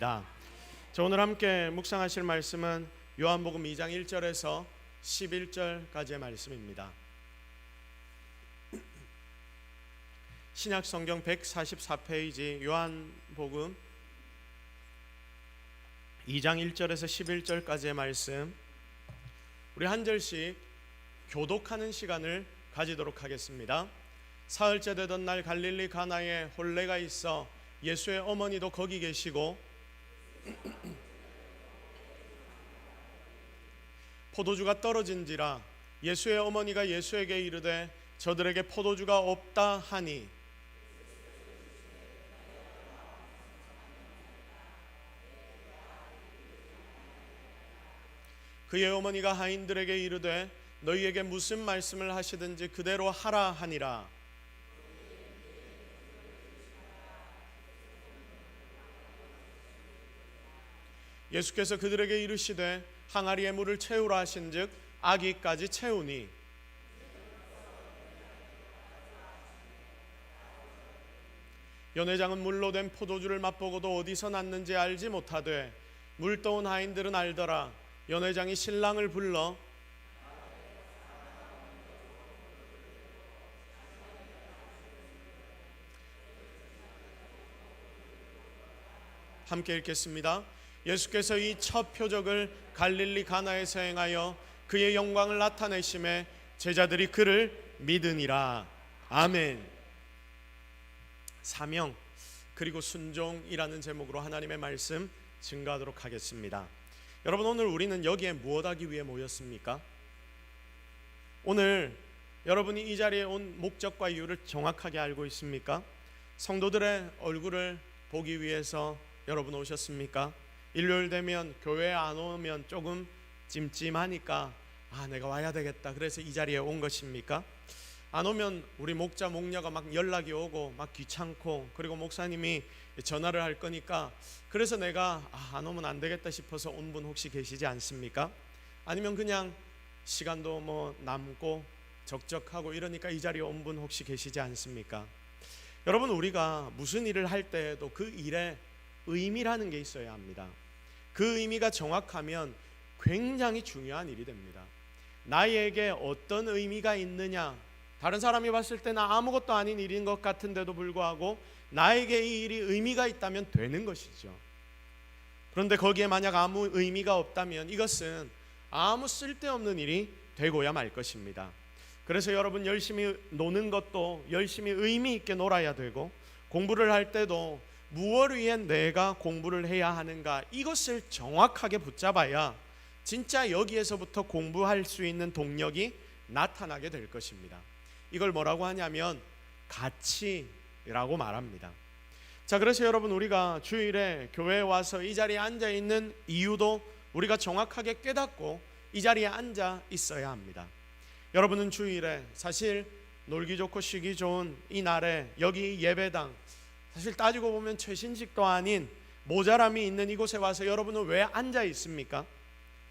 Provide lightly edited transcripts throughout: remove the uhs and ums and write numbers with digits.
자, 오늘 함께 묵상하실 말씀은 요한복음 2장 1절에서 11절까지의 말씀입니다. 신약 성경 144페이지 요한복음 2장 1절에서 11절까지의 말씀, 우리 한 절씩 교독하는 시간을 가지도록 하겠습니다. 사흘째 되던 날 갈릴리 가나에 혼례가 있어 예수의 어머니도 거기 계시고 포도주가 떨어진지라 예수의 어머니가 예수에게 이르되 저들에게 포도주가 없다 하니 그의 어머니가 하인들에게 이르되 너희에게 무슨 말씀을 하시든지 그대로 하라 하니라. 예수께서 그들에게 이르시되 항아리에 물을 채우라 하신즉 아기까지 채우니 연회장은 물로 된 포도주를 맛보고도 어디서 났는지 알지 못하되 물 떠온 하인들은 알더라. 연회장이 신랑을 불러 함께 읽겠습니다. 예수께서 이 첫 표적을 갈릴리 가나에서 행하여 그의 영광을 나타내심에 제자들이 그를 믿으니라. 아멘. 사명 그리고 순종이라는 제목으로 하나님의 말씀 증거하도록 하겠습니다. 여러분, 오늘 우리는 여기에 무엇하기 위해 모였습니까? 오늘 여러분이 이 자리에 온 목적과 이유를 정확하게 알고 있습니까? 성도들의 얼굴을 보기 위해서 여러분 오셨습니까? 일요일 되면 교회에 안 오면 조금 찜찜하니까 내가 와야 되겠다 그래서 이 자리에 온 것입니까? 안 오면 우리 목자 목녀가 막 연락이 오고 막 귀찮고, 그리고 목사님이 전화를 할 거니까 그래서 내가 안 오면 안 되겠다 싶어서 온 분 혹시 계시지 않습니까? 아니면 그냥 시간도 뭐 남고 적적하고 이러니까 이 자리에 온 분 혹시 계시지 않습니까? 여러분, 우리가 무슨 일을 할 때에도 그 일에 의미라는 게 있어야 합니다. 그 의미가 정확하면 굉장히 중요한 일이 됩니다. 나에게 어떤 의미가 있느냐, 다른 사람이 봤을 때는 아무것도 아닌 일인 것 같은데도 불구하고 나에게 이 일이 의미가 있다면 되는 것이죠. 그런데 거기에 만약 아무 의미가 없다면 이것은 아무 쓸데없는 일이 되고야 말 것입니다. 그래서 여러분, 열심히 노는 것도 열심히 의미 있게 놀아야 되고, 공부를 할 때도 무엇을 위해 내가 공부를 해야 하는가, 이것을 정확하게 붙잡아야 진짜 여기에서부터 공부할 수 있는 동력이 나타나게 될 것입니다. 이걸 뭐라고 하냐면 가치라고 말합니다. 자, 그래서 여러분, 우리가 주일에 교회에 와서 이 자리에 앉아 있는 이유도 우리가 정확하게 깨닫고 이 자리에 앉아 있어야 합니다. 여러분은 주일에 사실 놀기 좋고 쉬기 좋은 이 날에 여기 예배당, 사실 따지고 보면 최신식도 아닌 모자람이 있는 이곳에 와서 여러분은 왜 앉아 있습니까?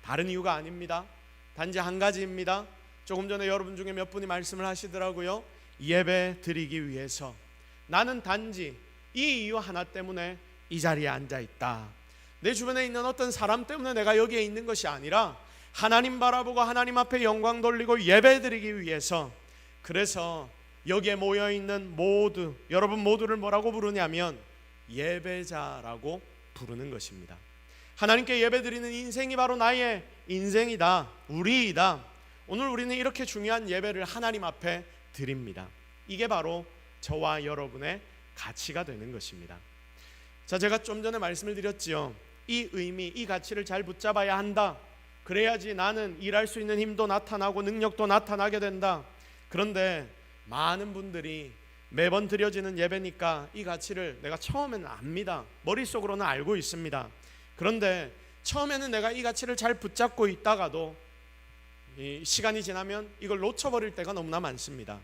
다른 이유가 아닙니다. 단지 한 가지입니다. 조금 전에 여러분 중에 몇 분이 말씀을 하시더라고요. 예배 드리기 위해서. 나는 단지 이 이유 하나 때문에 이 자리에 앉아 있다. 내 주변에 있는 어떤 사람 때문에 내가 여기에 있는 것이 아니라 하나님 바라보고 하나님 앞에 영광 돌리고 예배 드리기 위해서. 그래서 여기에 모여있는 모두, 여러분 모두를 뭐라고 부르냐면 예배자라고 부르는 것입니다. 하나님께 예배드리는 인생이 바로 나의 인생이다, 우리이다. 오늘 우리는 이렇게 중요한 예배를 하나님 앞에 드립니다. 이게 바로 저와 여러분의 가치가 되는 것입니다. 자, 제가 좀 전에 말씀을 드렸지요. 이 의미, 이 가치를 잘 붙잡아야 한다. 그래야지 나는 일할 수 있는 힘도 나타나고 능력도 나타나게 된다. 그런데 많은 분들이 매번 드려지는 예배니까 이 가치를 내가 처음에는 압니다. 머릿속으로는 알고 있습니다. 그런데 처음에는 내가 이 가치를 잘 붙잡고 있다가도 이 시간이 지나면 이걸 놓쳐버릴 때가 너무나 많습니다.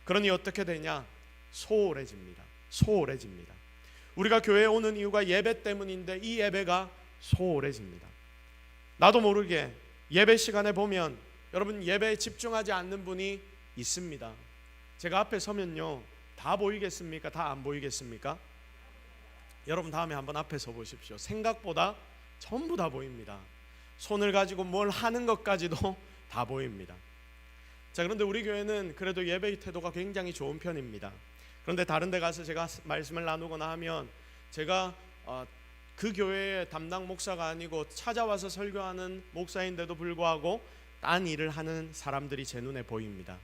그러니 어떻게 되냐? 소홀해집니다. 소홀해집니다. 우리가 교회에 오는 이유가 예배 때문인데 이 예배가 소홀해집니다. 나도 모르게 예배 시간에 보면 여러분 예배에 집중하지 않는 분이 있습니다. 제가 앞에 서면요, 다 보이겠습니까? 다 안 보이겠습니까? 여러분 다음에 한번 앞에 서 보십시오. 생각보다 전부 다 보입니다. 손을 가지고 뭘 하는 것까지도 다 보입니다. 자, 그런데 우리 교회는 그래도 예배의 태도가 굉장히 좋은 편입니다. 그런데 다른 데 가서 제가 말씀을 나누거나 하면 제가 그 교회의 담당 목사가 아니고 찾아와서 설교하는 목사인데도 불구하고 딴 일을 하는 사람들이 제 눈에 보입니다.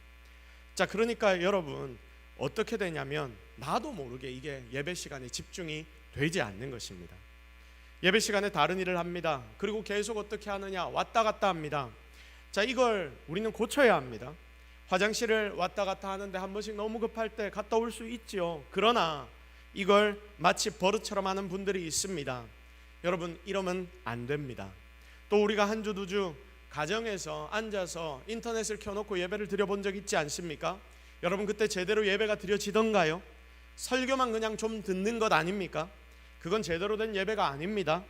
자, 그러니까 여러분 어떻게 되냐면 나도 모르게 이게 예배 시간에 집중이 되지 않는 것입니다. 예배 시간에 다른 일을 합니다. 그리고 계속 어떻게 하느냐, 왔다 갔다 합니다. 자, 이걸 우리는 고쳐야 합니다. 화장실을 왔다 갔다 하는데 한 번씩 너무 급할 때 갔다 올 수 있지요. 그러나 이걸 마치 버릇처럼 하는 분들이 있습니다. 여러분, 이러면 안 됩니다. 또 우리가 한 주 두 주 가정에서 앉아서 인터넷을 켜놓고 예배를 드려본 적 있지 않습니까? 여러분, 그때 제대로 예배가 드려지던가요? 설교만 그냥 좀 듣는 것 아닙니까? 그건 제대로 된 예배가 아닙니다.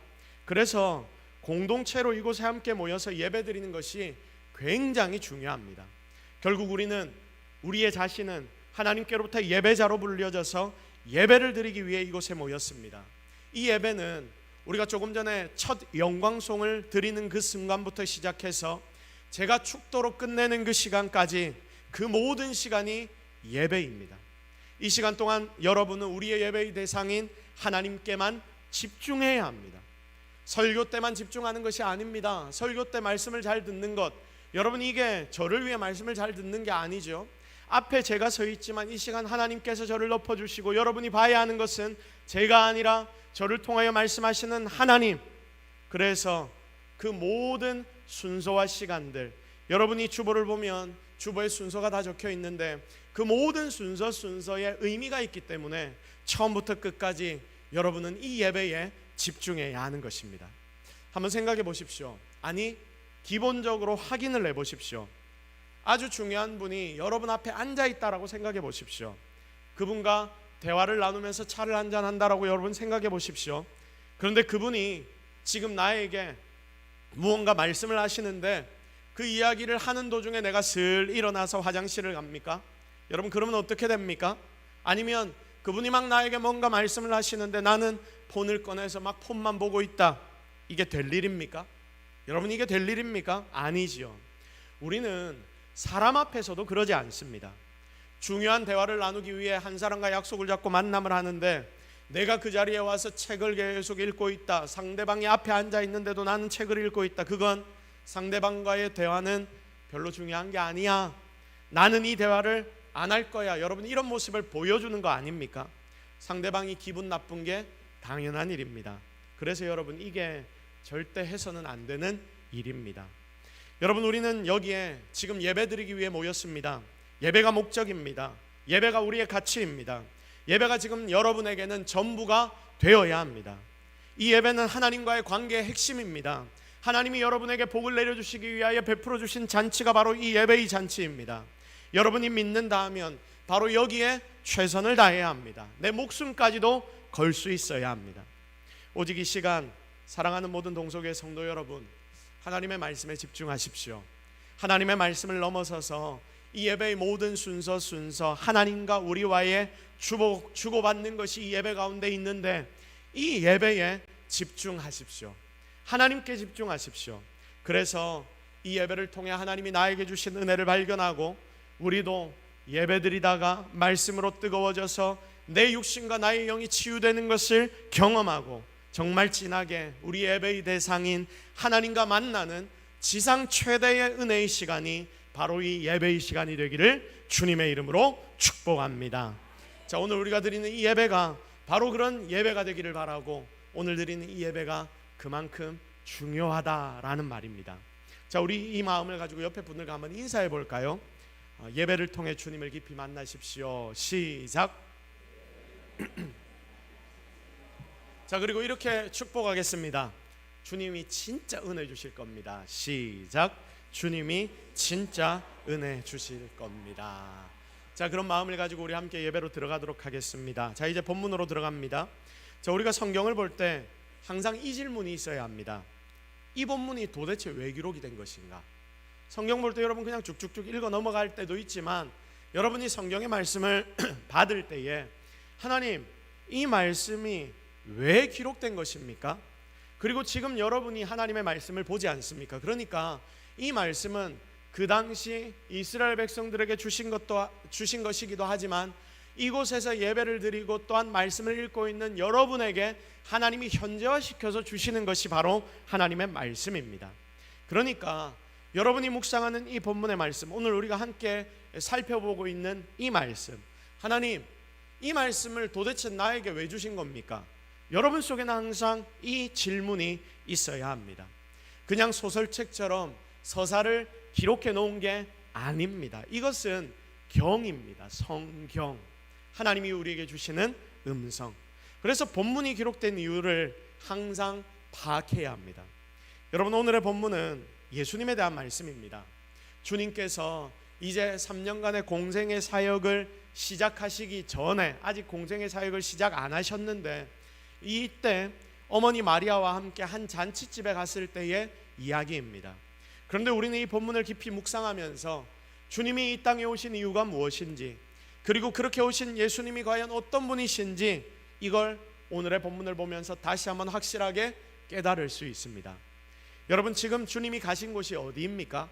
그래서 공동체로 이곳에 함께 모여서 예배 드리는 것이 굉장히 중요합니다. 결국 우리의 자신은 하나님께로부터 예배자로 불려져서 예배를 드리기 위해 이곳에 모였습니다. 이 예배는 우리가 조금 전에 첫 영광송을 드리는 그 순간부터 시작해서 제가 축도로 끝내는 그 시간까지 그 모든 시간이 예배입니다. 이 시간 동안 여러분은 우리의 예배의 대상인 하나님께만 집중해야 합니다. 설교 때만 집중하는 것이 아닙니다. 설교 때 말씀을 잘 듣는 것, 여러분 이게 저를 위해 말씀을 잘 듣는 게 아니죠. 앞에 제가 서 있지만 이 시간 하나님께서 저를 높여주시고 여러분이 봐야 하는 것은 제가 아니라 저를 통하여 말씀하시는 하나님. 그래서 그 모든 순서와 시간들, 여러분이 주보를 보면 주보에 순서가 다 적혀 있는데 그 모든 순서에 의미가 있기 때문에 처음부터 끝까지 여러분은 이 예배에 집중해야 하는 것입니다. 한번 생각해 보십시오. 아니, 기본적으로 확인을 해보십시오. 아주 중요한 분이 여러분 앞에 앉아있다라고 생각해 보십시오. 그분과 대화를 나누면서 차를 한잔 한다라고 여러분 생각해 보십시오. 그런데 그분이 지금 나에게 무언가 말씀을 하시는데 그 이야기를 하는 도중에 내가 슬 일어나서 화장실을 갑니까? 여러분, 그러면 어떻게 됩니까? 아니면 그분이 막 나에게 뭔가 말씀을 하시는데 나는 폰을 꺼내서 막 폰만 보고 있다. 이게 될 일입니까? 여러분, 이게 될 일입니까? 아니지요. 우리는 사람 앞에서도 그러지 않습니다. 중요한 대화를 나누기 위해 한 사람과 약속을 잡고 만남을 하는데 내가 그 자리에 와서 책을 계속 읽고 있다. 상대방이 앞에 앉아 있는데도 나는 책을 읽고 있다. 그건 상대방과의 대화는 별로 중요한 게 아니야. 나는 이 대화를 안 할 거야. 여러분, 이런 모습을 보여주는 거 아닙니까? 상대방이 기분 나쁜 게 당연한 일입니다. 그래서 여러분, 이게 절대 해서는 안 되는 일입니다. 여러분, 우리는 여기에 지금 예배드리기 위해 모였습니다. 예배가 목적입니다. 예배가 우리의 가치입니다. 예배가 지금 여러분에게는 전부가 되어야 합니다. 이 예배는 하나님과의 관계의 핵심입니다. 하나님이 여러분에게 복을 내려주시기 위하여 베풀어 주신 잔치가 바로 이 예배의 잔치입니다. 여러분이 믿는다 하면 바로 여기에 최선을 다해야 합니다. 내 목숨까지도 걸 수 있어야 합니다. 오직 이 시간 사랑하는 모든 동서교회 성도 여러분, 하나님의 말씀에 집중하십시오. 하나님의 말씀을 넘어서서 이 예배의 모든 순서 하나님과 우리와의 주고받는 것이 이 예배 가운데 있는데 이 예배에 집중하십시오. 하나님께 집중하십시오. 그래서 이 예배를 통해 하나님이 나에게 주신 은혜를 발견하고 우리도 예배드리다가 말씀으로 뜨거워져서 내 육신과 나의 영이 치유되는 것을 경험하고 정말 진하게 우리 예배의 대상인 하나님과 만나는 지상 최대의 은혜의 시간이 바로 이 예배의 시간이 되기를 주님의 이름으로 축복합니다. 자, 오늘 우리가 드리는 이 예배가 바로 그런 예배가 되기를 바라고 오늘 드리는 이 예배가 그만큼 중요하다라는 말입니다. 자, 우리 이 마음을 가지고 옆에 분들과 한번 인사해 볼까요? 예배를 통해 주님을 깊이 만나십시오. 시작. 자, 그리고 이렇게 축복하겠습니다. 주님이 진짜 은혜 주실 겁니다. 시작. 주님이 진짜 은혜 주실 겁니다. 자, 그런 마음을 가지고 우리 함께 예배로 들어가도록 하겠습니다. 자, 이제 본문으로 들어갑니다. 자, 우리가 성경을 볼 때 항상 이 질문이 있어야 합니다. 이 본문이 도대체 왜 기록이 된 것인가? 성경 볼 때 여러분 그냥 쭉쭉쭉 읽어 넘어갈 때도 있지만 여러분이 성경의 말씀을 받을 때에 하나님, 이 말씀이 왜 기록된 것입니까? 그리고 지금 여러분이 하나님의 말씀을 보지 않습니까? 그러니까 이 말씀은 그 당시 이스라엘 백성들에게 주신 것이기도 하지만 이곳에서 예배를 드리고 또한 말씀을 읽고 있는 여러분에게 하나님이 현재화시켜서 주시는 것이 바로 하나님의 말씀입니다. 그러니까 여러분이 묵상하는 이 본문의 말씀, 오늘 우리가 함께 살펴보고 있는 이 말씀, 하나님 이 말씀을 도대체 나에게 왜 주신 겁니까? 여러분 속에는 항상 이 질문이 있어야 합니다. 그냥 소설책처럼 서사를 기록해 놓은 게 아닙니다. 이것은 경입니다. 성경, 하나님이 우리에게 주시는 음성. 그래서 본문이 기록된 이유를 항상 파악해야 합니다. 여러분, 오늘의 본문은 예수님에 대한 말씀입니다. 주님께서 이제 3년간의 공생의 사역을 시작하시기 전에, 아직 공생의 사역을 시작 안 하셨는데, 이때 어머니 마리아와 함께 한 잔치집에 갔을 때의 이야기입니다. 그런데 우리는 이 본문을 깊이 묵상하면서 주님이 이 땅에 오신 이유가 무엇인지, 그리고 그렇게 오신 예수님이 과연 어떤 분이신지, 이걸 오늘의 본문을 보면서 다시 한번 확실하게 깨달을 수 있습니다. 여러분, 지금 주님이 가신 곳이 어디입니까?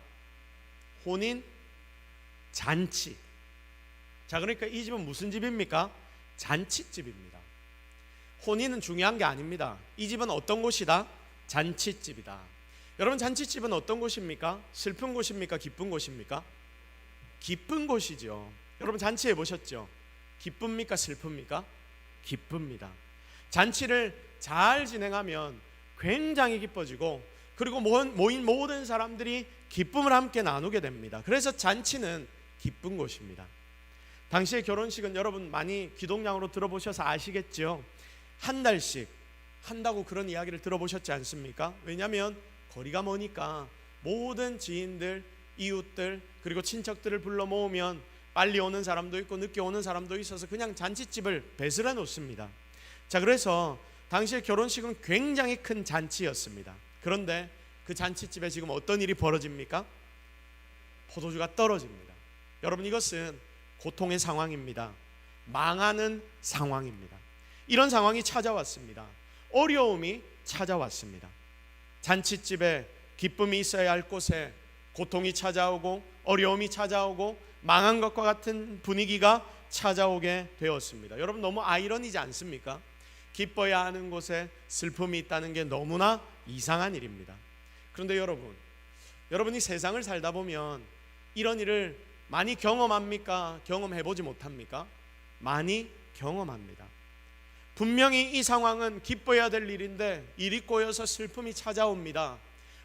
혼인 잔치. 자, 그러니까 이 집은 무슨 집입니까? 잔치집입니다. 혼인은 중요한 게 아닙니다. 이 집은 어떤 곳이다? 잔치집이다. 여러분, 잔치집은 어떤 곳입니까? 슬픈 곳입니까? 기쁜 곳입니까? 기쁜 곳이죠. 여러분, 잔치해 보셨죠? 기쁩니까? 슬픕니까? 기쁩니다. 잔치를 잘 진행하면 굉장히 기뻐지고, 그리고 모인 모든 사람들이 기쁨을 함께 나누게 됩니다. 그래서 잔치는 기쁜 곳입니다. 당시의 결혼식은 여러분 많이 귀동냥으로 들어보셔서 아시겠죠? 한 달씩 한다고 그런 이야기를 들어보셨지 않습니까? 왜냐하면 거리가 머니까 모든 지인들, 이웃들, 그리고 친척들을 불러 모으면 빨리 오는 사람도 있고 늦게 오는 사람도 있어서 그냥 잔치집을 배설해 놓습니다. 자, 그래서 당시의 결혼식은 굉장히 큰 잔치였습니다. 그런데 그 잔치집에 지금 어떤 일이 벌어집니까? 포도주가 떨어집니다. 여러분, 이것은 고통의 상황입니다. 망하는 상황입니다. 이런 상황이 찾아왔습니다. 어려움이 찾아왔습니다. 잔치집에 기쁨이 있어야 할 곳에 고통이 찾아오고 어려움이 찾아오고 망한 것과 같은 분위기가 찾아오게 되었습니다. 여러분, 너무 아이러니지 않습니까? 기뻐야 하는 곳에 슬픔이 있다는 게 너무나 이상한 일입니다. 그런데 여러분이 세상을 살다 보면 이런 일을 많이 경험합니까? 경험해보지 못합니까? 많이 경험합니다. 분명히 이 상황은 기뻐야 될 일인데 일이 꼬여서 슬픔이 찾아옵니다.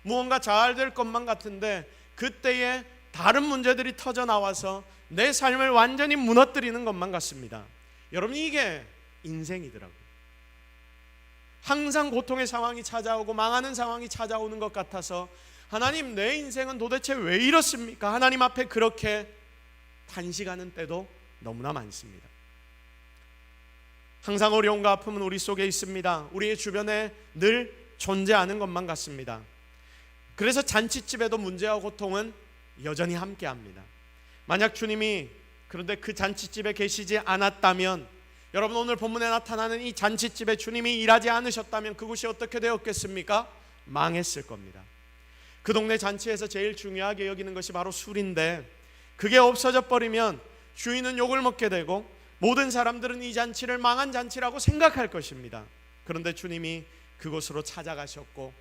무언가 잘 될 것만 같은데 그때에 다른 문제들이 터져 나와서 내 삶을 완전히 무너뜨리는 것만 같습니다. 여러분, 이게 인생이더라고요. 항상 고통의 상황이 찾아오고 망하는 상황이 찾아오는 것 같아서 하나님, 내 인생은 도대체 왜 이렇습니까? 하나님 앞에 그렇게 탄식하는 때도 너무나 많습니다. 항상 어려움과 아픔은 우리 속에 있습니다. 우리의 주변에 늘 존재하는 것만 같습니다. 그래서 잔치집에도 문제와 고통은 여전히 함께합니다. 만약 주님이 그런데 그 잔치집에 계시지 않았다면, 여러분, 오늘 본문에 나타나는 이 잔치집에 주님이 일하지 않으셨다면 그곳이 어떻게 되었겠습니까? 망했을 겁니다. 그 동네 잔치에서 제일 중요하게 여기는 것이 바로 술인데, 그게 없어져 버리면 주인은 욕을 먹게 되고 모든 사람들은 이 잔치를 망한 잔치라고 생각할 것입니다. 그런데 주님이 그곳으로 찾아가셨고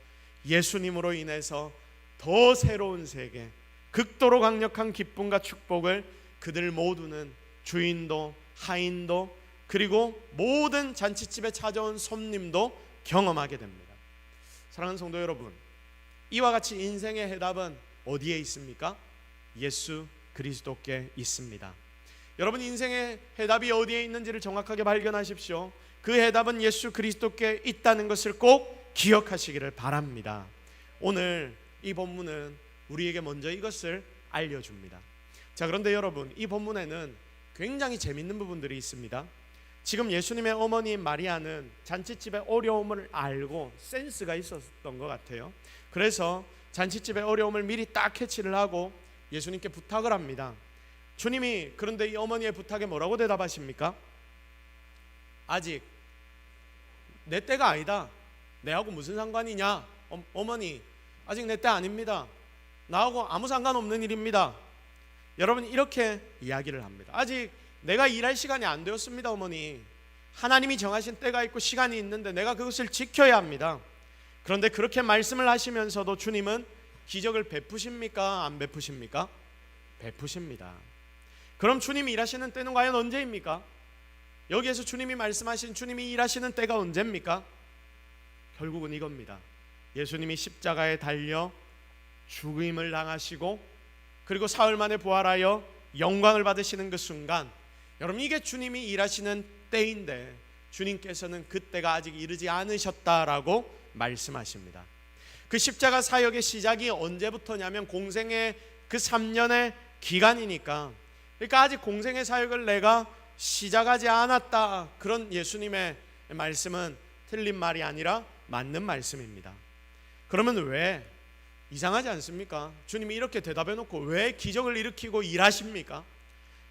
예수님으로 인해서 더 새로운 세계, 극도로 강력한 기쁨과 축복을 그들 모두는, 주인도 하인도 그리고 모든 잔치집에 찾아온 손님도 경험하게 됩니다. 사랑하는 성도 여러분, 이와 같이 인생의 해답은 어디에 있습니까? 예수 그리스도께 있습니다. 여러분, 인생의 해답이 어디에 있는지를 정확하게 발견하십시오. 그 해답은 예수 그리스도께 있다는 것을 꼭 기억하시기를 바랍니다. 오늘 이 본문은 우리에게 먼저 이것을 알려줍니다. 자, 그런데 여러분, 이 본문에는 굉장히 재밌는 부분들이 있습니다. 지금 예수님의 어머니인 마리아는 잔치집의 어려움을 알고 센스가 있었던 것 같아요. 그래서 잔치집의 어려움을 미리 딱 캐치를 하고 예수님께 부탁을 합니다. 주님이 그런데 이 어머니의 부탁에 뭐라고 대답하십니까? 아직 내 때가 아니다. 내하고 무슨 상관이냐? 어머니, 아직 내 때 아닙니다. 나하고 아무 상관없는 일입니다. 여러분, 이렇게 이야기를 합니다. 아직 내가 일할 시간이 안 되었습니다, 어머니. 하나님이 정하신 때가 있고 시간이 있는데 내가 그것을 지켜야 합니다. 그런데 그렇게 말씀을 하시면서도 주님은 기적을 베푸십니까? 안 베푸십니까? 베푸십니다. 그럼 주님이 일하시는 때는 과연 언제입니까? 여기에서 주님이 말씀하신 주님이 일하시는 때가 언제입니까? 결국은 이겁니다. 예수님이 십자가에 달려 죽임을 당하시고 그리고 사흘 만에 부활하여 영광을 받으시는 그 순간, 여러분, 이게 주님이 일하시는 때인데 주님께서는 그때가 아직 이르지 않으셨다라고 말씀하십니다. 그 십자가 사역의 시작이 언제부터냐면 공생의 그 3년의 기간이니까, 그러니까 아직 공생의 사역을 내가 시작하지 않았다, 그런 예수님의 말씀은 틀린 말이 아니라 맞는 말씀입니다. 그러면 왜 이상하지 않습니까? 주님이 이렇게 대답해 놓고 왜 기적을 일으키고 일하십니까?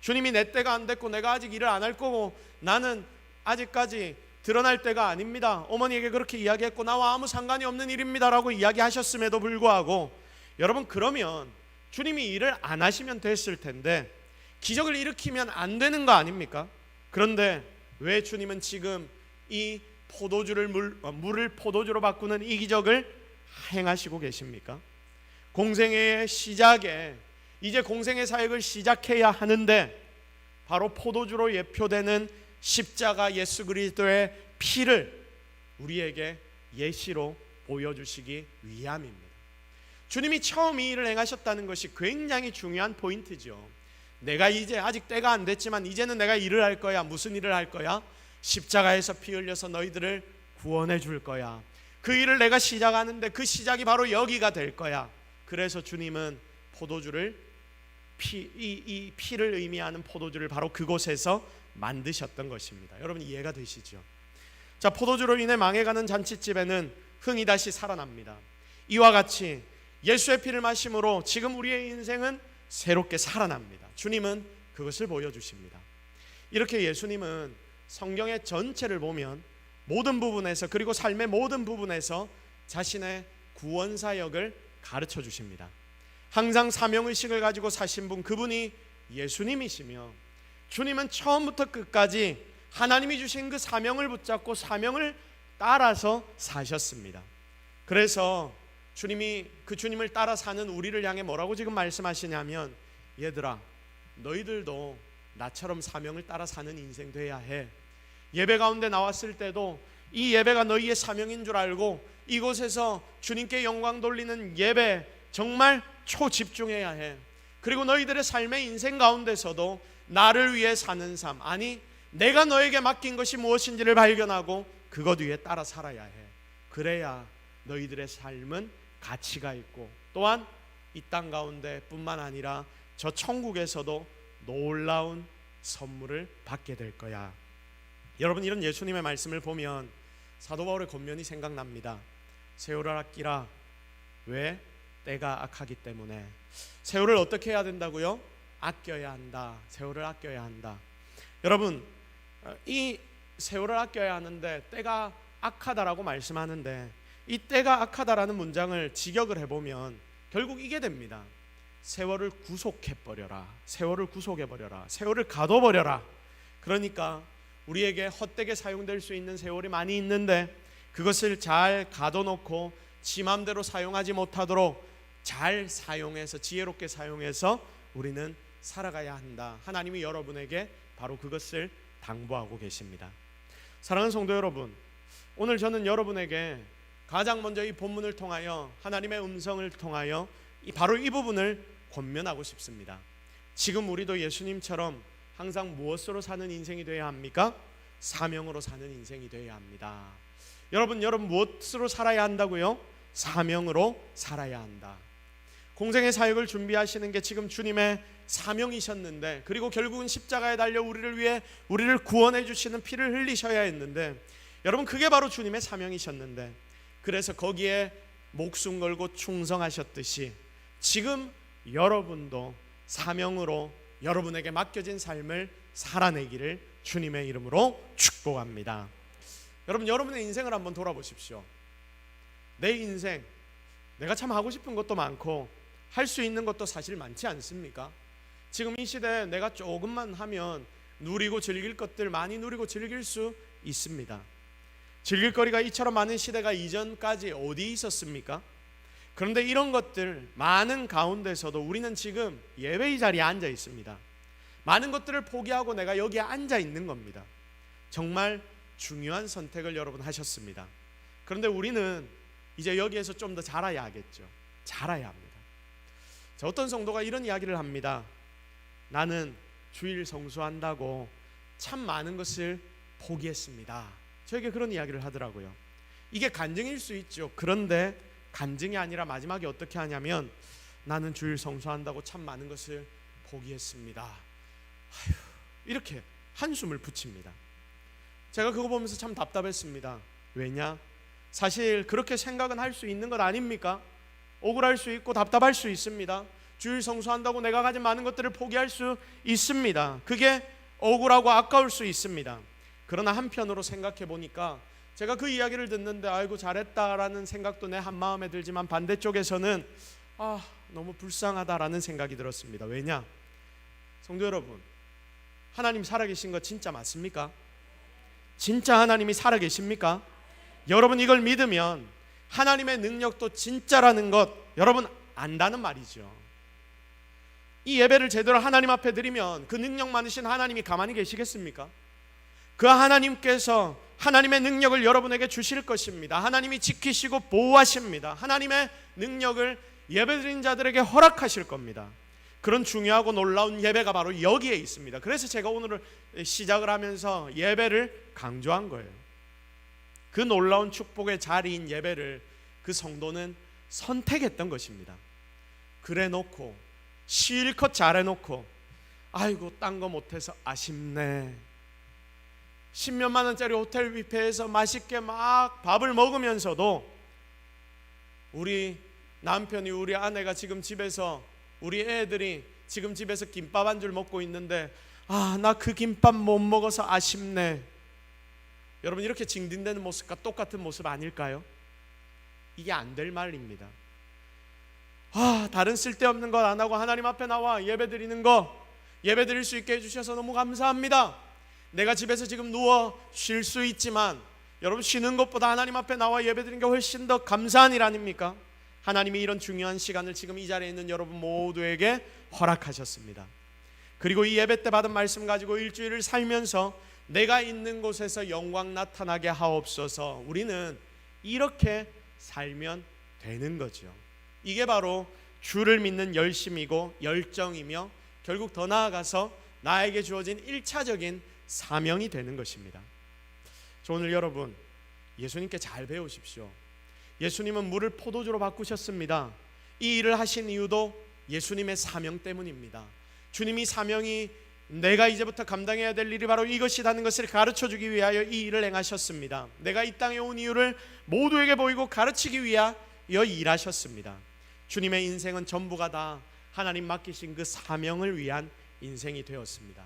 주님이 내 때가 안 됐고 내가 아직 일을 안 할 거고 나는 아직까지 드러날 때가 아닙니다. 어머니에게 그렇게 이야기했고 나와 아무 상관이 없는 일입니다 라고 이야기하셨음에도 불구하고, 여러분, 그러면 주님이 일을 안 하시면 됐을 텐데 기적을 일으키면 안 되는 거 아닙니까? 그런데 왜 주님은 지금 이 포도주를 물을 포도주로 바꾸는 이 기적을 행하시고 계십니까? 공생애의 시작에 이제 공생의 사역을 시작해야 하는데 바로 포도주로 예표되는 십자가 예수 그리스도의 피를 우리에게 예시로 보여주시기 위함입니다. 주님이 처음 이 일을 행하셨다는 것이 굉장히 중요한 포인트죠. 내가 이제 아직 때가 안 됐지만 이제는 내가 일을 할 거야. 무슨 일을 할 거야? 십자가에서 피 흘려서 너희들을 구원해 줄 거야. 그 일을 내가 시작하는데 그 시작이 바로 여기가 될 거야. 그래서 주님은 포도주를 이 피를 의미하는 포도주를 바로 그곳에서 만드셨던 것입니다. 여러분, 이해가 되시죠? 자, 포도주로 인해 망해가는 잔치집에는 흥이 다시 살아납니다. 이와 같이 예수의 피를 마심으로 지금 우리의 인생은 새롭게 살아납니다. 주님은 그것을 보여주십니다. 이렇게 예수님은 성경의 전체를 보면 모든 부분에서, 그리고 삶의 모든 부분에서 자신의 구원 사역을 가르쳐 주십니다. 항상 사명의식을 가지고 사신 분, 그분이 예수님이시며 주님은 처음부터 끝까지 하나님이 주신 그 사명을 붙잡고 사명을 따라서 사셨습니다. 그래서 주님이 그 주님을 따라 사는 우리를 향해 뭐라고 지금 말씀하시냐면, 얘들아, 너희들도 나처럼 사명을 따라 사는 인생 돼야 해. 예배 가운데 나왔을 때도 이 예배가 너희의 사명인 줄 알고 이곳에서 주님께 영광 돌리는 예배 정말 초집중해야 해. 그리고 너희들의 삶의 인생 가운데서도 나를 위해 사는 삶, 아니 내가 너에게 맡긴 것이 무엇인지를 발견하고 그것 위에 따라 살아야 해. 그래야 너희들의 삶은 가치가 있고 또한 이 땅 가운데 뿐만 아니라 저 천국에서도 놀라운 선물을 받게 될 거야. 여러분, 이런 예수님의 말씀을 보면 사도 바울의 권면이 생각납니다. 세월을 아끼라. 왜? 때가 악하기 때문에. 세월을 어떻게 해야 된다고요? 아껴야 한다. 세월을 아껴야 한다. 여러분, 이 세월을 아껴야 하는데 때가 악하다라고 말씀하는데 이 때가 악하다라는 문장을 직역을 해보면 결국 이게 됩니다. 세월을 구속해버려라. 세월을 구속해버려라. 세월을 가둬버려라. 그러니까 우리에게 헛되게 사용될 수 있는 세월이 많이 있는데 그것을 잘 가둬놓고 지 맘대로 사용하지 못하도록 잘 사용해서, 지혜롭게 사용해서 우리는 살아가야 한다. 하나님이 여러분에게 바로 그것을 당부하고 계십니다. 사랑하는 성도 여러분, 오늘 저는 여러분에게 가장 먼저 이 본문을 통하여, 하나님의 음성을 통하여 바로 이 부분을 권면하고 싶습니다. 지금 우리도 예수님처럼 항상 무엇으로 사는 인생이 되어야 합니까? 사명으로 사는 인생이 되어야 합니다. 여러분 무엇으로 살아야 한다고요? 사명으로 살아야 한다. 공생의 사역을 준비하시는 게 지금 주님의 사명이셨는데, 그리고 결국은 십자가에 달려 우리를 위해 우리를 구원해 주시는 피를 흘리셔야 했는데, 여러분 그게 바로 주님의 사명이셨는데, 그래서 거기에 목숨 걸고 충성하셨듯이 지금 여러분도 사명으로 여러분에게 맡겨진 삶을 살아내기를 주님의 이름으로 축복합니다. 여러분, 여러분의 인생을 한번 돌아보십시오. 내 인생, 내가 참 하고 싶은 것도 많고 할 수 있는 것도 사실 많지 않습니까? 지금 이 시대에 내가 조금만 하면 누리고 즐길 것들 많이 누리고 즐길 수 있습니다. 즐길 거리가 이처럼 많은 시대가 이전까지 어디 있었습니까? 그런데 이런 것들 많은 가운데서도 우리는 지금 예배의 자리에 앉아 있습니다. 많은 것들을 포기하고 내가 여기에 앉아 있는 겁니다. 정말 중요한 선택을 여러분 하셨습니다. 그런데 우리는 이제 여기에서 좀 더 자라야 하겠죠. 자라야 합니다. 자, 어떤 성도가 이런 이야기를 합니다. 나는 주일 성수한다고 참 많은 것을 포기했습니다. 저에게 그런 이야기를 하더라고요. 이게 간증일 수 있죠. 그런데 간증이 아니라 마지막에 어떻게 하냐면 나는 주일 성수한다고 참 많은 것을 포기했습니다. 아휴, 이렇게 한숨을 붙입니다. 제가 그거 보면서 참 답답했습니다. 왜냐? 사실 그렇게 생각은 할 수 있는 것 아닙니까? 억울할 수 있고 답답할 수 있습니다. 주일 성수한다고 내가 가진 많은 것들을 포기할 수 있습니다. 그게 억울하고 아까울 수 있습니다. 그러나 한편으로 생각해 보니까 제가 그 이야기를 듣는데 아이고 잘했다라는 생각도 내 한마음에 들지만 반대쪽에서는 너무 불쌍하다라는 생각이 들었습니다. 왜냐? 성도 여러분, 하나님 살아계신 거 진짜 맞습니까? 진짜 하나님이 살아계십니까? 여러분, 이걸 믿으면 하나님의 능력도 진짜라는 것 여러분 안다는 말이죠. 이 예배를 제대로 하나님 앞에 드리면 그 능력 많으신 하나님이 가만히 계시겠습니까? 그 하나님께서 하나님의 능력을 여러분에게 주실 것입니다. 하나님이 지키시고 보호하십니다. 하나님의 능력을 예배드린 자들에게 허락하실 겁니다. 그런 중요하고 놀라운 예배가 바로 여기에 있습니다. 그래서 제가 오늘 시작을 하면서 예배를 강조한 거예요. 그 놀라운 축복의 자리인 예배를 그 성도는 선택했던 것입니다. 그래 놓고 실컷 잘해놓고 아이고 딴 거 못해서 아쉽네, 10몇만 원짜리 호텔 뷔페에서 맛있게 막 밥을 먹으면서도 우리 남편이, 우리 아내가 지금 집에서, 우리 애들이 지금 집에서 김밥 한 줄 먹고 있는데 나 그 김밥 못 먹어서 아쉽네. 여러분, 이렇게 징징대는 모습과 똑같은 모습 아닐까요? 이게 안 될 말입니다. 다른 쓸데없는 것 안 하고 하나님 앞에 나와 예배 드리는 거, 예배 드릴 수 있게 해주셔서 너무 감사합니다. 내가 집에서 지금 누워 쉴 수 있지만 여러분, 쉬는 것보다 하나님 앞에 나와 예배 드리는 게 훨씬 더 감사한 일 아닙니까? 하나님이 이런 중요한 시간을 지금 이 자리에 있는 여러분 모두에게 허락하셨습니다. 그리고 이 예배 때 받은 말씀 가지고 일주일을 살면서 내가 있는 곳에서 영광 나타나게 하옵소서. 우리는 이렇게 살면 되는 거죠. 이게 바로 주를 믿는 열심이고 열정이며 결국 더 나아가서 나에게 주어진 1차적인 사명이 되는 것입니다. 오늘 여러분, 예수님께 잘 배우십시오. 예수님은 물을 포도주로 바꾸셨습니다. 이 일을 하신 이유도 예수님의 사명 때문입니다. 주님이 사명이 내가 이제부터 감당해야 될 일이 바로 이것이라는 것을 가르쳐주기 위하여 이 일을 행하셨습니다. 내가 이 땅에 온 이유를 모두에게 보이고 가르치기 위하여 일하셨습니다. 주님의 인생은 전부가 다 하나님 맡기신 그 사명을 위한 인생이 되었습니다.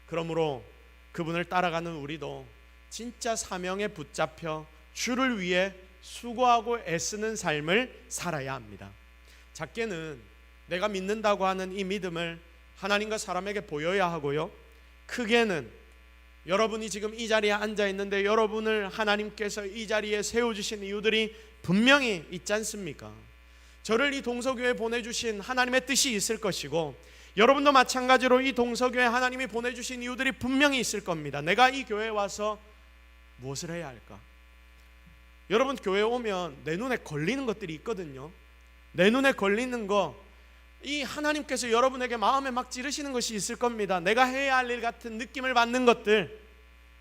그러므로 그분을 따라가는 우리도 진짜 사명에 붙잡혀 주를 위해 수고하고 애쓰는 삶을 살아야 합니다. 작게는 내가 믿는다고 하는 이 믿음을 하나님과 사람에게 보여야 하고요, 크게는 여러분이 지금 이 자리에 앉아 있는데 여러분을 하나님께서 이 자리에 세워주신 이유들이 분명히 있지 않습니까? 저를 이 동서교회에 보내주신 하나님의 뜻이 있을 것이고, 여러분도 마찬가지로 이 동서교회 하나님이 보내주신 이유들이 분명히 있을 겁니다. 내가 이 교회에 와서 무엇을 해야 할까? 여러분, 교회에 오면 내 눈에 걸리는 것들이 있거든요. 내 눈에 걸리는 거, 이 하나님께서 여러분에게 마음에 막 찌르시는 것이 있을 겁니다. 내가 해야 할 일 같은 느낌을 받는 것들,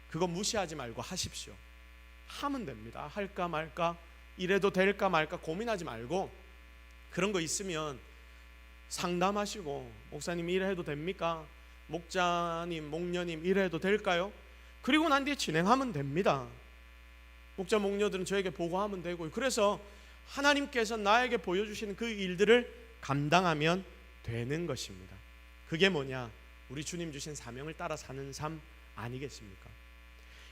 그거 무시하지 말고 하십시오. 하면 됩니다. 할까 말까, 이래도 될까 말까 고민하지 말고, 그런 거 있으면 상담하시고, 목사님 이래도 됩니까? 목자님, 목녀님 이래도 될까요? 그리고 난 뒤에 진행하면 됩니다. 목자, 목녀들은 저에게 보고하면 되고, 그래서 하나님께서 나에게 보여주시는 그 일들을 감당하면 되는 것입니다. 그게 뭐냐? 우리 주님 주신 사명을 따라 사는 삶 아니겠습니까?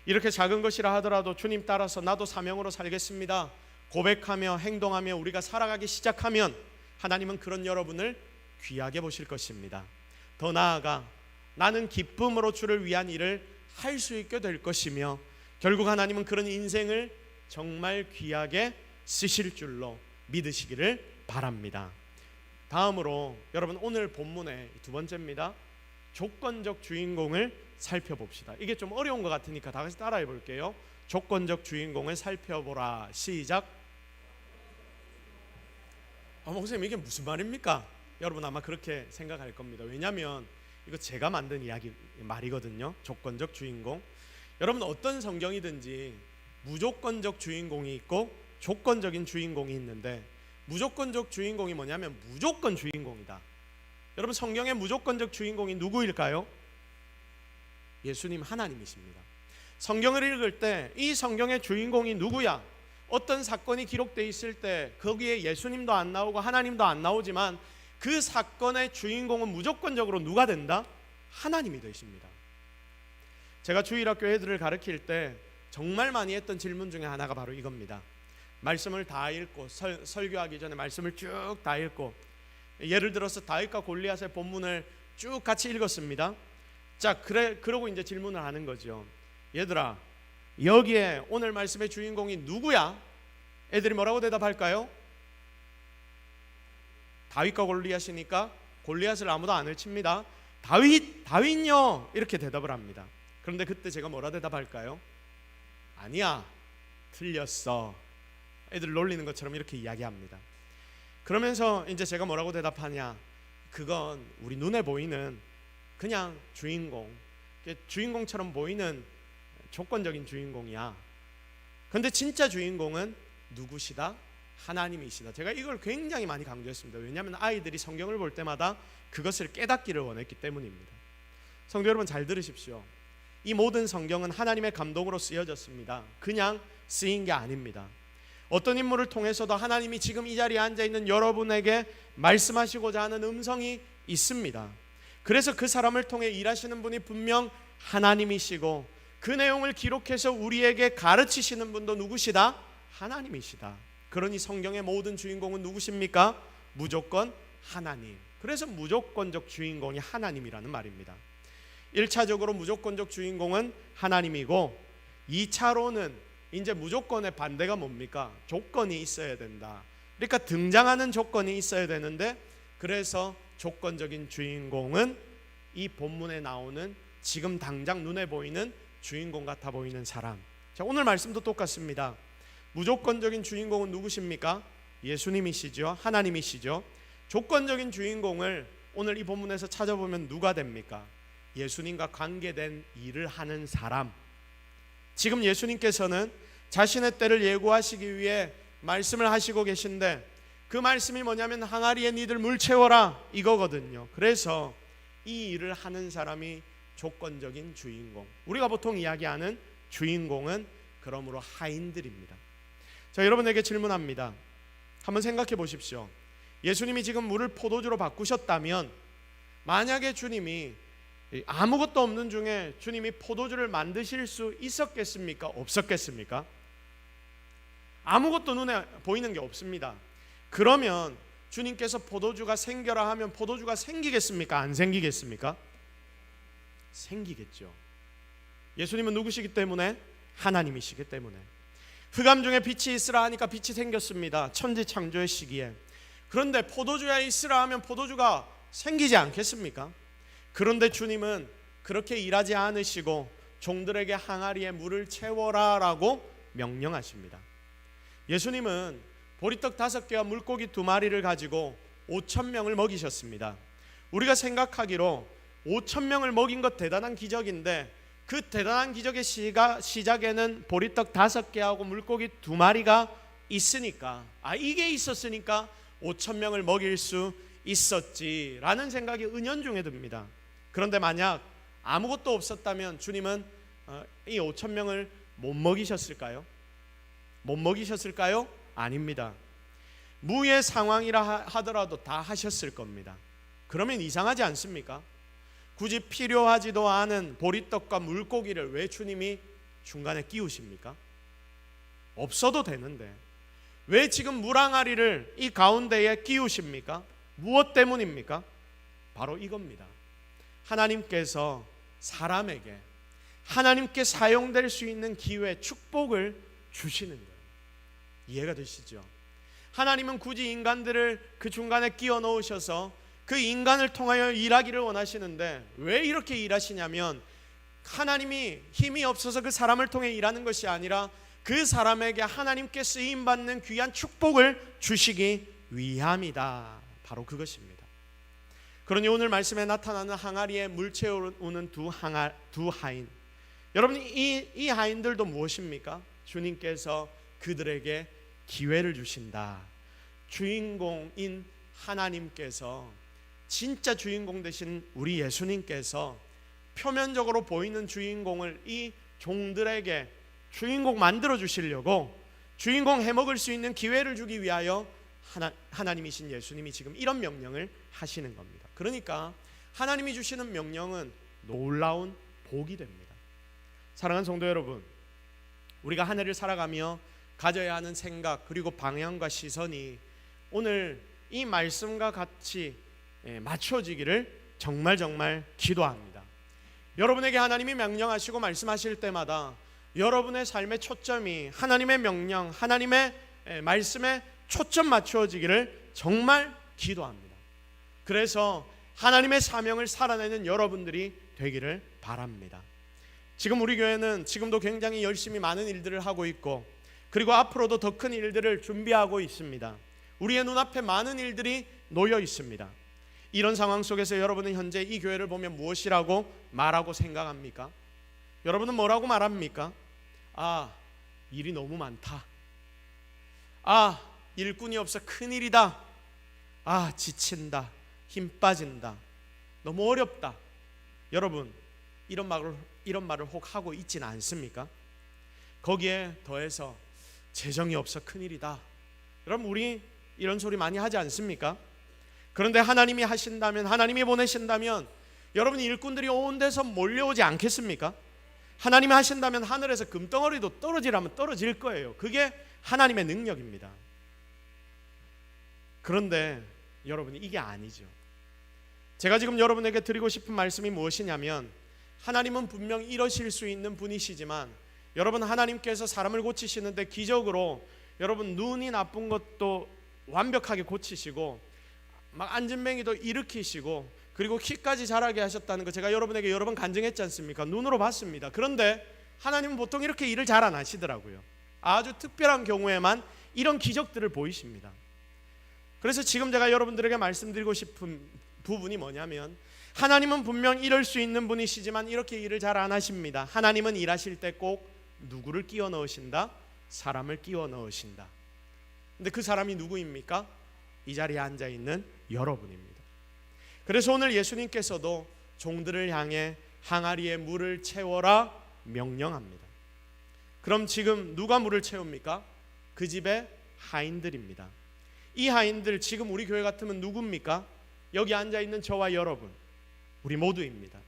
이렇게 작은 것이라 하더라도 주님 따라서 나도 사명으로 살겠습니다 고백하며 행동하며 우리가 살아가기 시작하면 하나님은 그런 여러분을 귀하게 보실 것입니다. 더 나아가 나는 기쁨으로 주를 위한 일을 할 수 있게 될 것이며 결국 하나님은 그런 인생을 정말 귀하게 쓰실 줄로 믿으시기를 바랍니다. 다음으로 여러분 오늘 본문의 두 번째입니다. 조건적 주인공을 살펴봅시다. 이게 좀 어려운 것 같으니까 다 같이 따라해 볼게요. 조건적 주인공을 살펴보라. 시작. 목사님 이게 무슨 말입니까? 여러분 아마 그렇게 생각할 겁니다. 왜냐하면 이거 제가 만든 말이거든요. 조건적 주인공. 여러분 어떤 성경이든지 무조건적 주인공이 있고 조건적인 주인공이 있는데 무조건적 주인공이 뭐냐면 무조건 주인공이다. 여러분 성경의 무조건적 주인공이 누구일까요? 예수님 하나님이십니다. 성경을 읽을 때 이 성경의 주인공이 누구야? 어떤 사건이 기록되어 있을 때 거기에 예수님도 안 나오고 하나님도 안 나오지만 그 사건의 주인공은 무조건적으로 누가 된다? 하나님이 되십니다. 제가 주일학교 애들을 가르칠 때 정말 많이 했던 질문 중에 하나가 바로 이겁니다. 말씀을 다 읽고 설교하기 전에 말씀을 쭉 다 읽고 예를 들어서 다윗과 골리앗의 본문을 쭉 같이 읽었습니다. 자, 그러고 이제 질문을 하는 거죠. 얘들아, 여기에 오늘 말씀의 주인공이 누구야? 애들이 뭐라고 대답할까요? 다윗과 골리앗이니까 골리앗을 아무도 안 외칩니다. 다윗요 이렇게 대답을 합니다. 그런데 그때 제가 뭐라 대답할까요? 아니야, 틀렸어. 애들 놀리는 것처럼 이렇게 이야기합니다. 그러면서 이제 제가 뭐라고 대답하냐? 그건 우리 눈에 보이는 그냥 주인공처럼 보이는 조건적인 주인공이야. 근데 진짜 주인공은 누구시다? 하나님이시다. 제가 이걸 굉장히 많이 강조했습니다. 왜냐하면 아이들이 성경을 볼 때마다 그것을 깨닫기를 원했기 때문입니다. 성도 여러분 잘 들으십시오. 이 모든 성경은 하나님의 감동으로 쓰여졌습니다. 그냥 쓰인 게 아닙니다. 어떤 인물을 통해서도 하나님이 지금 이 자리에 앉아있는 여러분에게 말씀하시고자 하는 음성이 있습니다. 그래서 그 사람을 통해 일하시는 분이 분명 하나님이시고 그 내용을 기록해서 우리에게 가르치시는 분도 누구시다? 하나님이시다. 그러니 성경의 모든 주인공은 누구십니까? 무조건 하나님. 그래서 무조건적 주인공이 하나님이라는 말입니다. 1차적으로 무조건적 주인공은 하나님이고 2차로는 이제 무조건의 반대가 뭡니까? 조건이 있어야 된다. 그러니까 등장하는 조건이 있어야 되는데 그래서 조건적인 주인공은 이 본문에 나오는 지금 당장 눈에 보이는 주인공 같아 보이는 사람. 자, 오늘 말씀도 똑같습니다. 무조건적인 주인공은 누구십니까? 예수님이시죠. 하나님이시죠. 조건적인 주인공을 오늘 이 본문에서 찾아보면 누가 됩니까? 예수님과 관계된 일을 하는 사람. 지금 예수님께서는 자신의 때를 예고하시기 위해 말씀을 하시고 계신데 그 말씀이 뭐냐면 항아리에 니들 물 채워라 이거거든요. 그래서 이 일을 하는 사람이 조건적인 주인공. 우리가 보통 이야기하는 주인공은 그러므로 하인들입니다. 자, 여러분에게 질문합니다. 한번 생각해 보십시오. 예수님이 지금 물을 포도주로 바꾸셨다면 만약에 주님이 아무것도 없는 중에 주님이 포도주를 만드실 수 있었겠습니까? 없었겠습니까? 아무것도 눈에 보이는 게 없습니다. 그러면 주님께서 포도주가 생겨라 하면 포도주가 생기겠습니까? 안 생기겠습니까? 생기겠죠. 예수님은 누구시기 때문에? 하나님이시기 때문에. 흑암 중에 빛이 있으라 하니까 빛이 생겼습니다. 천지창조의 시기에. 그런데 포도주에 있으라 하면 포도주가 생기지 않겠습니까? 그런데 주님은 그렇게 일하지 않으시고 종들에게 항아리에 물을 채워라 라고 명령하십니다. 예수님은 보리떡 5개와 물고기 2마리를 가지고 5,000명을 먹이셨습니다. 우리가 생각하기로 5,000명을 먹인 것 대단한 기적인데 그 대단한 기적의 시작에는 보리떡 5개하고 물고기 2마리가 있으니까 이게 있었으니까 5,000명을 먹일 수 있었지라는 생각이 은연중에 듭니다. 그런데 만약 아무것도 없었다면 주님은 이 5,000명을 못 먹이셨을까요? 못 먹이셨을까요? 아닙니다. 무의 상황이라 하더라도 다 하셨을 겁니다. 그러면 이상하지 않습니까? 굳이 필요하지도 않은 보리떡과 물고기를 왜 주님이 중간에 끼우십니까? 없어도 되는데 왜 지금 물항아리를 이 가운데에 끼우십니까? 무엇 때문입니까? 바로 이겁니다. 하나님께서 사람에게 하나님께 사용될 수 있는 기회, 축복을 주시는 거예요. 이해가 되시죠? 하나님은 굳이 인간들을 그 중간에 끼워 넣으셔서 그 인간을 통하여 일하기를 원하시는데 왜 이렇게 일하시냐면 하나님이 힘이 없어서 그 사람을 통해 일하는 것이 아니라 그 사람에게 하나님께 쓰임받는 귀한 축복을 주시기 위함이다. 바로 그것입니다. 그러니 오늘 말씀에 나타나는 항아리에 물 채우는 두 하인, 여러분 이 하인들도 무엇입니까? 주님께서 그들에게 기회를 주신다. 주인공인 하나님께서, 진짜 주인공 되신 우리 예수님께서 표면적으로 보이는 주인공을 이 종들에게 주인공 만들어 주시려고, 주인공 해먹을 수 있는 기회를 주기 위하여 하나님이신 예수님이 지금 이런 명령을 하시는 겁니다. 그러니까 하나님이 주시는 명령은 놀라운 복이 됩니다. 사랑하는 성도 여러분, 우리가 한 해를 살아가며 가져야 하는 생각 그리고 방향과 시선이 오늘 이 말씀과 같이 맞춰지기를 정말 기도합니다. 여러분에게 하나님이 명령하시고 말씀하실 때마다 여러분의 삶의 초점이 하나님의 명령, 하나님의 말씀에 초점 맞추어지기를 정말 기도합니다. 그래서 하나님의 사명을 살아내는 여러분들이 되기를 바랍니다. 지금 우리 교회는 지금도 굉장히 열심히 많은 일들을 하고 있고, 그리고 앞으로도 더 큰 일들을 준비하고 있습니다. 우리의 눈앞에 많은 일들이 놓여 있습니다. 이런 상황 속에서 여러분은 현재 이 교회를 보면 무엇이라고 말하고 생각합니까? 여러분은 뭐라고 말합니까? 아, 일이 너무 많다. 아, 일꾼이 없어 큰일이다. 아, 지친다. 힘 빠진다. 너무 어렵다. 여러분, 이런 말을 혹 하고 있지는 않습니까? 거기에 더해서 재정이 없어 큰일이다. 여러분, 우리 이런 소리 많이 하지 않습니까? 그런데 하나님이 하신다면, 하나님이 보내신다면 여러분 일꾼들이 온 데서 몰려오지 않겠습니까? 하나님이 하신다면 하늘에서 금덩어리도 떨어지라면 떨어질 거예요. 그게 하나님의 능력입니다. 그런데 여러분, 이게 아니죠. 제가 지금 여러분에게 드리고 싶은 말씀이 무엇이냐면, 하나님은 분명 이러실 수 있는 분이시지만 여러분, 하나님께서 사람을 고치시는데 기적으로 여러분 눈이 나쁜 것도 완벽하게 고치시고 막 안진뱅이도 일으키시고 그리고 키까지 자라게 하셨다는 거 제가 여러분에게 여러 번 간증했지 않습니까? 눈으로 봤습니다. 그런데 하나님은 보통 이렇게 일을 잘 안 하시더라고요. 아주 특별한 경우에만 이런 기적들을 보이십니다. 그래서 지금 제가 여러분들에게 말씀드리고 싶은 부분이 뭐냐면, 하나님은 분명 이럴 수 있는 분이시지만 이렇게 일을 잘 안 하십니다. 하나님은 일하실 때 꼭 누구를 끼워 넣으신다? 사람을 끼워 넣으신다. 근데 그 사람이 누구입니까? 이 자리에 앉아 있는 여러분입니다. 그래서 오늘 예수님께서도 종들을 향해 항아리에 물을 채워라 명령합니다. 그럼 지금 누가 물을 채웁니까? 그 집의 하인들입니다. 이 하인들, 지금 우리 교회 같으면 누굽니까? 여기 앉아 있는 저와 여러분, 우리 모두입니다.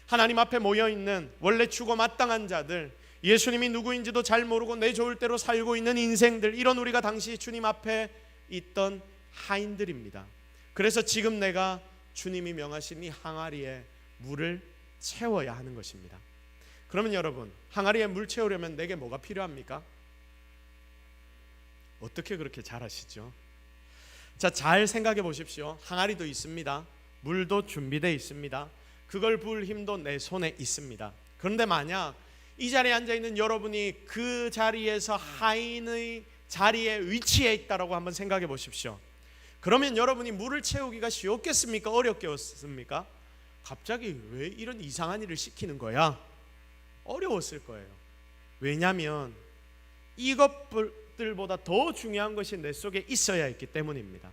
하나님 앞에 모여 있는 원래 죽어 마땅한 자들, 예수님이 누구인지도 잘 모르고 내 좋을 대로 살고 있는 인생들, 이런 우리가 당시 주님 앞에 있던 하인들입니다. 그래서 지금 내가 주님이 명하신 이 항아리에 물을 채워야 하는 것입니다. 그러면 여러분, 항아리에 물 채우려면 내게 뭐가 필요합니까? 어떻게 그렇게 잘하시죠? 자, 잘 생각해 보십시오. 항아리도 있습니다. 물도 준비되어 있습니다. 그걸 부을 힘도 내 손에 있습니다. 그런데 만약 이 자리에 앉아있는 여러분이 그 자리에서 하인의 자리에 위치해 있다고 한번 생각해 보십시오. 그러면 여러분이 물을 채우기가 쉬웠겠습니까? 어렵겠습니까? 갑자기 왜 이런 이상한 일을 시키는 거야? 어려웠을 거예요. 왜냐하면 이것들보다 더 중요한 것이 내 속에 있어야 했기 때문입니다.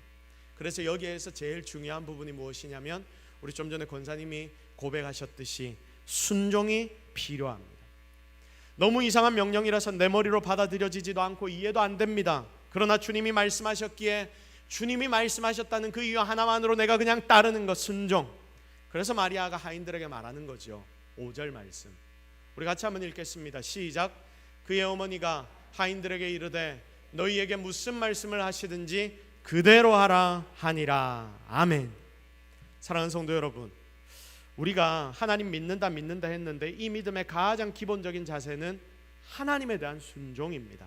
그래서 여기에서 제일 중요한 부분이 무엇이냐면, 우리 좀 전에 권사님이 고백하셨듯이 순종이 필요합니다. 너무 이상한 명령이라서 내 머리로 받아들여지지도 않고 이해도 안 됩니다. 그러나 주님이 말씀하셨기에, 주님이 말씀하셨다는 그 이유 하나만으로 내가 그냥 따르는 것, 순종. 그래서 마리아가 하인들에게 말하는 거죠. 5절 말씀. 우리 같이 한번 읽겠습니다. 시작. 그의 어머니가 하인들에게 이르되 너희에게 무슨 말씀을 하시든지 그대로 하라 하니라. 아멘. 사랑하는 성도 여러분, 우리가 하나님 믿는다 했는데 이 믿음의 가장 기본적인 자세는 하나님에 대한 순종입니다.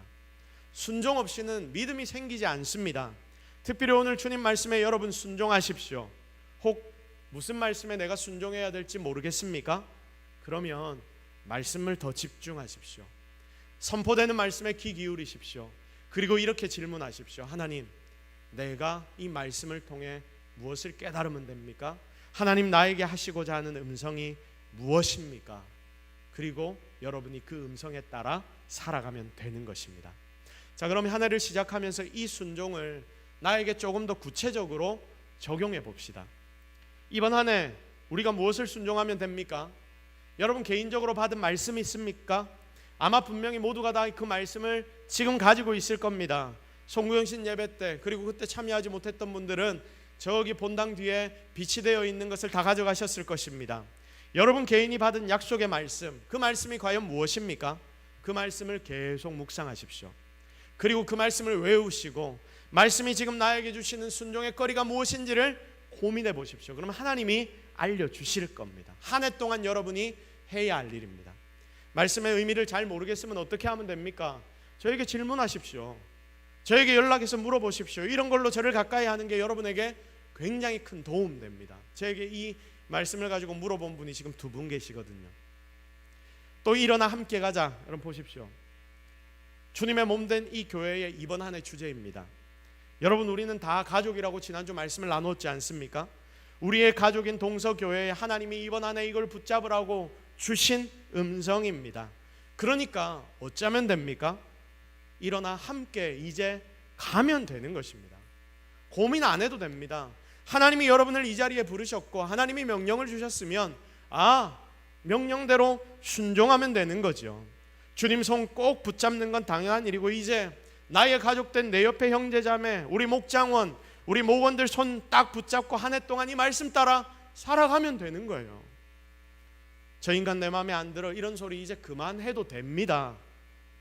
순종 없이는 믿음이 생기지 않습니다. 특별히 오늘 주님 말씀에 여러분 순종하십시오. 혹 무슨 말씀에 내가 순종해야 될지 모르겠습니까? 그러면 말씀을 더 집중하십시오. 선포되는 말씀에 귀 기울이십시오. 그리고 이렇게 질문하십시오. 하나님, 내가 이 말씀을 통해 무엇을 깨달으면 됩니까? 하나님, 나에게 하시고자 하는 음성이 무엇입니까? 그리고 여러분이 그 음성에 따라 살아가면 되는 것입니다. 자, 그럼 한 해를 시작하면서 이 순종을 나에게 조금 더 구체적으로 적용해 봅시다. 이번 한 해 우리가 무엇을 순종하면 됩니까? 여러분 개인적으로 받은 말씀이 있습니까? 아마 분명히 모두가 다 그 말씀을 지금 가지고 있을 겁니다. 송구영신 예배 때, 그리고 그때 참여하지 못했던 분들은 저기 본당 뒤에 빛이 되어 있는 것을 다 가져가셨을 것입니다. 여러분 개인이 받은 약속의 말씀, 그 말씀이 과연 무엇입니까? 그 말씀을 계속 묵상하십시오. 그리고 그 말씀을 외우시고 말씀이 지금 나에게 주시는 순종의 거리가 무엇인지를 고민해 보십시오. 그러면 하나님이 알려주실 겁니다. 한 해 동안 여러분이 해야 할 일입니다. 말씀의 의미를 잘 모르겠으면 어떻게 하면 됩니까? 저에게 질문하십시오. 저에게 연락해서 물어보십시오. 이런 걸로 저를 가까이 하는 게 여러분에게 굉장히 큰 도움 됩니다. 저에게 이 말씀을 가지고 물어본 분이 지금 2분 계시거든요. 또 일어나 함께 가자. 여러분 보십시오. 주님의 몸된 이 교회의 이번 한 해 주제입니다. 여러분 우리는 다 가족이라고 지난주 말씀을 나눴지 않습니까? 우리의 가족인 동서교회에 하나님이 이번 한 해 이걸 붙잡으라고 주신 음성입니다. 그러니까 어쩌면 됩니까? 일어나 함께 이제 가면 되는 것입니다. 고민 안 해도 됩니다. 하나님이 여러분을 이 자리에 부르셨고 하나님이 명령을 주셨으면 명령대로 순종하면 되는 거죠. 주님 손 꼭 붙잡는 건 당연한 일이고 이제 나의 가족된 내 옆에 형제자매, 우리 목장원, 우리 목원들 손 딱 붙잡고 한 해 동안 이 말씀 따라 살아가면 되는 거예요. 저 인간 내 마음에 안 들어 이런 소리 이제 그만해도 됩니다.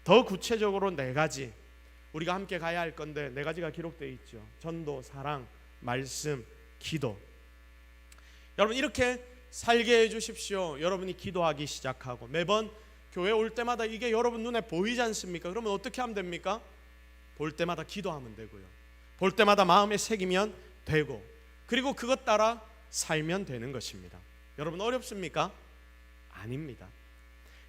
더 구체적으로 4가지 우리가 함께 가야 할 건데 4가지가 기록되어 있죠. 전도, 사랑, 말씀, 기도. 여러분 이렇게 살게 해주십시오. 여러분이 기도하기 시작하고 매번 교회 올 때마다 이게 여러분 눈에 보이지 않습니까? 그러면 어떻게 하면 됩니까? 볼 때마다 기도하면 되고요. 볼 때마다 마음에 새기면 되고 그리고 그것 따라 살면 되는 것입니다. 여러분 어렵습니까? 아닙니다.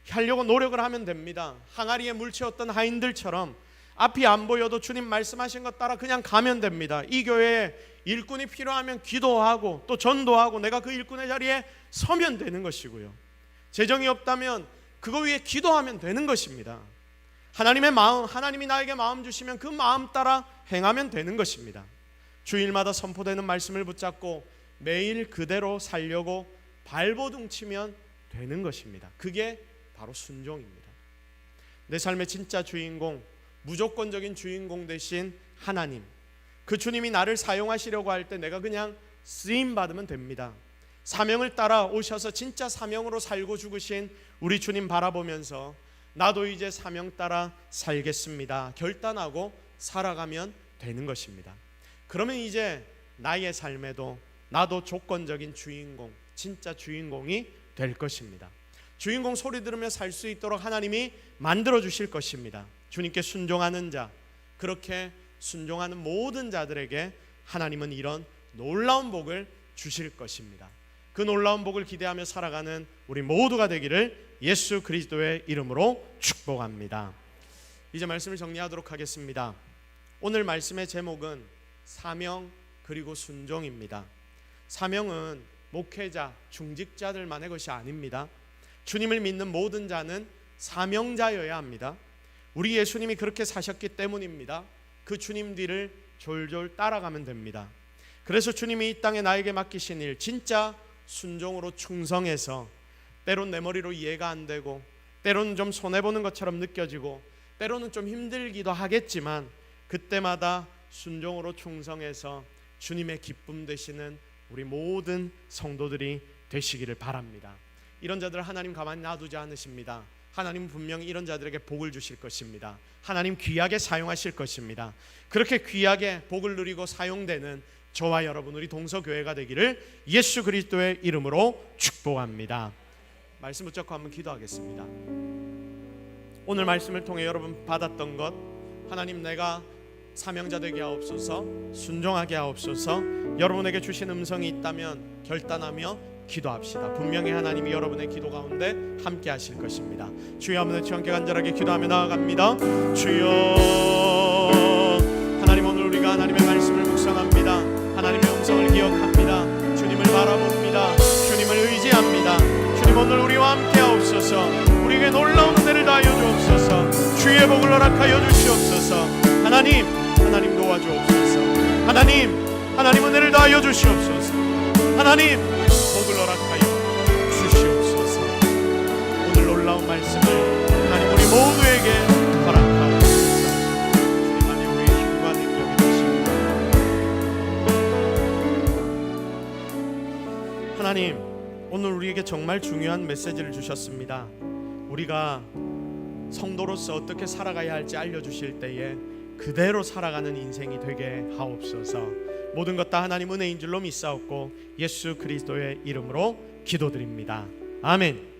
하려고 노력을 하면 됩니다. 항아리에 물 채웠던 하인들처럼 앞이 안 보여도 주님 말씀하신 것 따라 그냥 가면 됩니다. 이 교회에 일꾼이 필요하면 기도하고 또 전도하고 내가 그 일꾼의 자리에 서면 되는 것이고요. 재정이 없다면 그거 위에 기도하면 되는 것입니다. 하나님의 마음, 하나님이 나에게 마음 주시면 그 마음 따라 행하면 되는 것입니다. 주일마다 선포되는 말씀을 붙잡고 매일 그대로 살려고 발버둥 치면 되는 것입니다. 그게 바로 순종입니다. 내 삶의 진짜 주인공, 무조건적인 주인공 되신 하나님, 그 주님이 나를 사용하시려고 할 때 내가 그냥 쓰임 받으면 됩니다. 사명을 따라 오셔서 진짜 사명으로 살고 죽으신 우리 주님 바라보면서 나도 이제 사명 따라 살겠습니다 결단하고 살아가면 되는 것입니다. 그러면 이제 나의 삶에도 나도 조건적인 주인공, 진짜 주인공이 될 것입니다. 주인공 소리 들으며 살 수 있도록 하나님이 만들어 주실 것입니다. 주님께 순종하는 자, 그렇게 순종하는 모든 자들에게 하나님은 이런 놀라운 복을 주실 것입니다. 그 놀라운 복을 기대하며 살아가는 우리 모두가 되기를 예수 그리스도의 이름으로 축복합니다. 이제 말씀을 정리하도록 하겠습니다. 오늘 말씀의 제목은 사명 그리고 순종입니다. 사명은 목회자, 중직자들만의 것이 아닙니다. 주님을 믿는 모든 자는 사명자여야 합니다. 우리 예수님이 그렇게 사셨기 때문입니다. 그 주님 뒤를 졸졸 따라가면 됩니다. 그래서 주님이 이 땅에 나에게 맡기신 일, 진짜 순종으로 충성해서 때론 내 머리로 이해가 안 되고 때로는 좀 손해보는 것처럼 느껴지고 때로는 좀 힘들기도 하겠지만 그때마다 순종으로 충성해서 주님의 기쁨 되시는 우리 모든 성도들이 되시기를 바랍니다. 이런 자들을 하나님 가만히 놔두지 않으십니다. 하나님 분명히 이런 자들에게 복을 주실 것입니다. 하나님 귀하게 사용하실 것입니다. 그렇게 귀하게 복을 누리고 사용되는 저와 여러분, 우리 동서교회가 되기를 예수 그리스도의 이름으로 축복합니다. 말씀 붙잡고 한번 기도하겠습니다. 오늘 말씀을 통해 여러분 받았던 것, 하나님 내가 사명자 되게 하옵소서, 순종하게 하옵소서. 여러분에게 주신 음성이 있다면 결단하며 기도합시다. 분명히 하나님이 여러분의 기도 가운데 함께 하실 것입니다. 주여, 한번 같이 함께 간절하게 기도하며 나아갑니다. 주여, 하나님 오늘 우리가 하나님의 말씀을 묵상합니다. 하나님의 음성을 기억합니다. 주님을 바라봅니다. 주님을 의지합니다. 주님 오늘 우리와 함께 하옵소서. 우리에게 놀라운 은혜를 다하여 주옵소서. 주의 복을 허락하여 주시옵소서. 하나님 도와주옵소서. 하나님 은혜를 다하여 주시옵소서. 하나님 복을 허락하여 주시옵소서. 오늘 놀라운 말씀을 하나님 우리 모두에게 허락하옵소서. 주님 안에 우리의 힘과 능력이 되시옵소서. 하나님 오늘 우리에게 정말 중요한 메시지를 주셨습니다. 우리가 성도로서 어떻게 살아가야 할지 알려주실 때에 그대로 살아가는 인생이 되게 하옵소서. 모든 것 다 하나님 은혜인 줄로 믿사옵고 예수 그리스도의 이름으로 기도드립니다. 아멘.